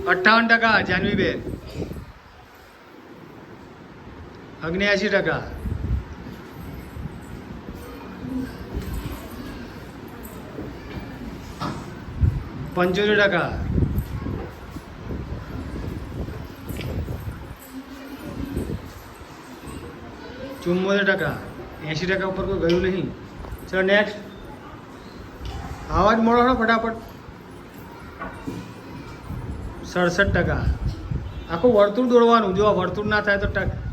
58%. જાનવીબેન 79%. $75. 74%. 80% ઉપર કોઈ ગયું નહીં. ચલો નેક્સ્ટ. આવાજ મળો ને ફટાફટ. 67%. આખું વર્તુળ દોડવાનું. જો વર્તુળ ના થાય તો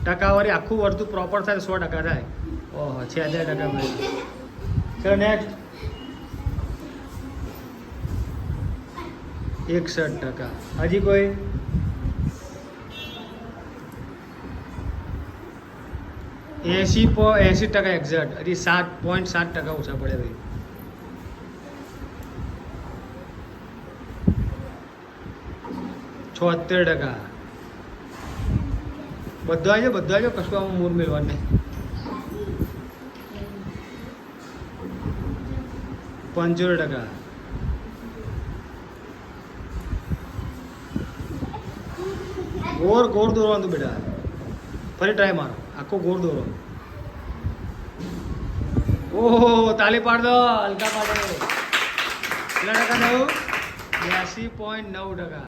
ટકાવારી આખું વર્તુળ પ્રોપર થાય તો 100% થાય. ઓહો 76% ભાઈ. ચલો નેક્સ્ટ. 61%. હજી કોઈ? 80% એક્ઝેક્ટ. હજી 7.7% ઓછા પડે ભાઈ. 76%. બધું આવજો કશું આમાં મૂળ મેળવાનું નહીં. 75%. ગોળ દોરવાનું બેટા. ફરી ટ્રાય મારો. આખો ગોળ દોરો. ઓહો તાલી પાડ દો. હલકા પાડે. કેટલા ટકા થયું? 82.9%.